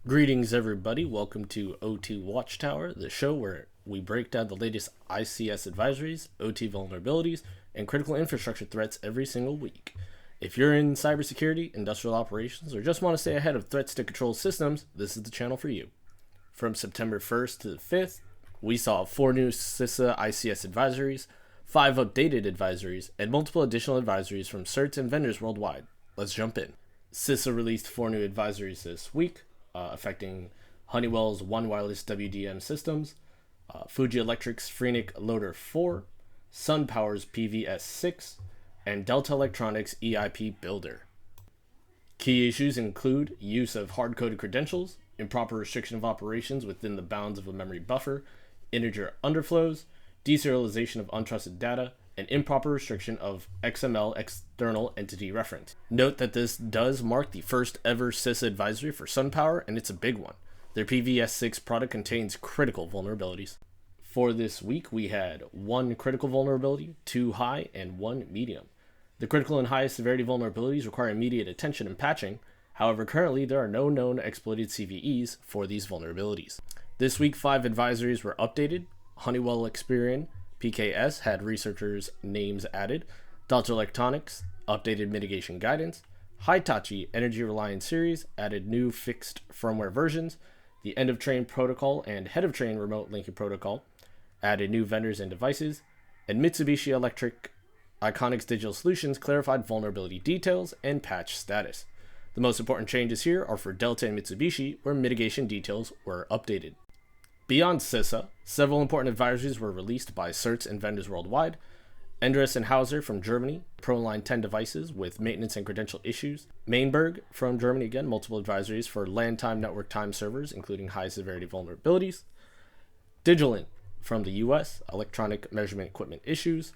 Greetings, everybody. Welcome to OT Watchtower, the show where we break down the latest ICS advisories, OT vulnerabilities, and critical infrastructure threats every single week. If you're in cybersecurity, industrial operations, or just want to stay ahead of threats to control systems, this is the channel for you. From September 1st to the 5th, we saw 4 new CISA ICS advisories, 5 updated advisories, and multiple additional advisories from CERTs and vendors worldwide. Let's jump in. CISA released 4 new advisories this week, affecting Honeywell's One Wireless WDM systems, Fuji Electric's FRENIC Loader 4, SunPower's PVS6, and Delta Electronics EIP Builder. Key issues include use of hard-coded credentials, improper restriction of operations within the bounds of a memory buffer, integer underflows, deserialization of untrusted data, and improper restriction of XML external entity reference. Note that this does mark the first ever CISA advisory for SunPower, and it's a big one. Their PVS6 product contains critical vulnerabilities. For this week, we had 1 critical vulnerability, 2 high, and 1 medium. The critical and highest severity vulnerabilities require immediate attention and patching. However, currently there are no known exploited CVEs for these vulnerabilities. This week, 5 advisories were updated. Honeywell Experian PKS had researchers' names added. Delta Electronics updated mitigation guidance. Hitachi Energy Reliance Series added new fixed firmware versions. The End of Train Protocol and Head of Train Remote Linking Protocol added new vendors and devices. And Mitsubishi Electric Iconics Digital Solutions clarified vulnerability details and patch status. The most important changes here are for Delta and Mitsubishi, where mitigation details were updated. Beyond CISA, several important advisories were released by CERTs and vendors worldwide. Endress+Hauser from Germany, ProLine 10 devices with maintenance and credential issues. Meinberg from Germany, again, multiple advisories for LAN time network time servers, including high severity vulnerabilities. Digilent from the US, electronic measurement equipment issues.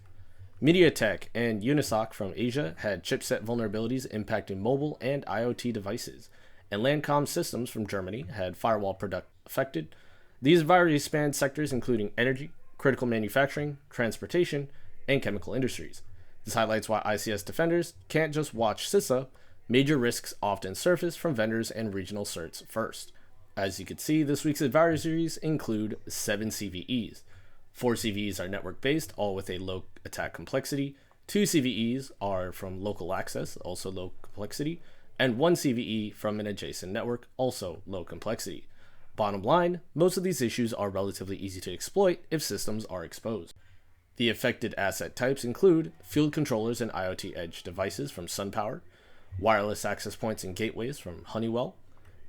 MediaTek and Unisoc from Asia had chipset vulnerabilities impacting mobile and IoT devices. And LANCOM Systems from Germany had firewall product affected. These advisories span sectors including energy, critical manufacturing, transportation, and chemical industries. This highlights why ICS defenders can't just watch CISA. Major risks often surface from vendors and regional CERTs first. As you can see, this week's advisories include 7 CVEs. 4 CVEs are network-based, all with a low attack complexity. 2 CVEs are from local access, also low complexity. And 1 CVE from an adjacent network, also low complexity. Bottom line, most of these issues are relatively easy to exploit if systems are exposed. The affected asset types include field controllers and IoT edge devices from SunPower, wireless access points and gateways from Honeywell,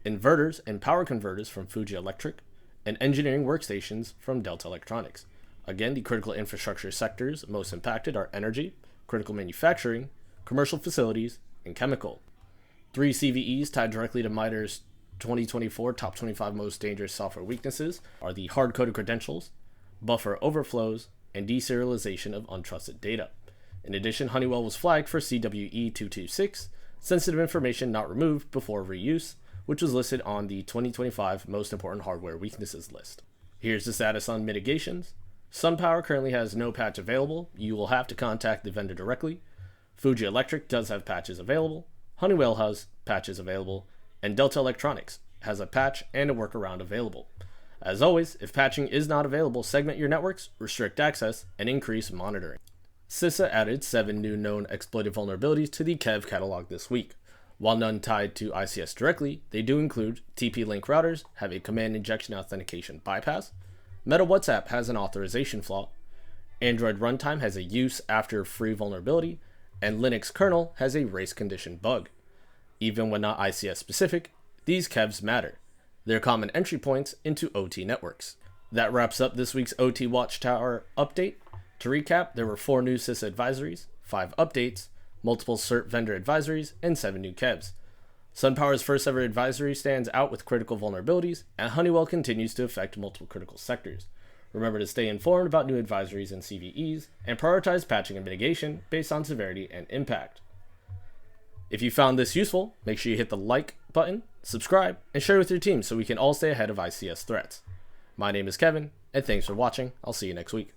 inverters and power converters from Fuji Electric, and engineering workstations from Delta Electronics. Again, the critical infrastructure sectors most impacted are energy, critical manufacturing, commercial facilities, and chemical. 3 CVEs tied directly to MITRE's 2024 Top 25 Most Dangerous Software Weaknesses are the hard-coded credentials, buffer overflows, and deserialization of untrusted data. In addition, Honeywell was flagged for CWE 226, sensitive information not removed before reuse, which was listed on the 2025 Most Important Hardware Weaknesses list. Here's the status on mitigations. SunPower currently has no patch available. You will have to contact the vendor directly. Fuji Electric does have patches available. Honeywell has patches available. And Delta Electronics has a patch and a workaround available. As always, if patching is not available, segment your networks, restrict access, and increase monitoring. CISA added 7 new known exploited vulnerabilities to the KEV catalog this week. While none tied to ICS directly, they do include TP-Link routers have a command injection authentication bypass, Meta WhatsApp has an authorization flaw, Android runtime has a use after free vulnerability, and Linux kernel has a race condition bug. Even when not ICS specific, these KEVs matter. They're common entry points into OT networks. That wraps up this week's OT Watchtower update. To recap, there were 4 new CISA advisories, 5 updates, multiple CERT vendor advisories, and 7 new KEVs. SunPower's first ever advisory stands out with critical vulnerabilities, and Honeywell continues to affect multiple critical sectors. Remember to stay informed about new advisories and CVEs, and prioritize patching and mitigation based on severity and impact. If you found this useful, make sure you hit the like button, subscribe, and share with your team so we can all stay ahead of ICS threats. My name is Kevin, and thanks for watching. I'll see you next week.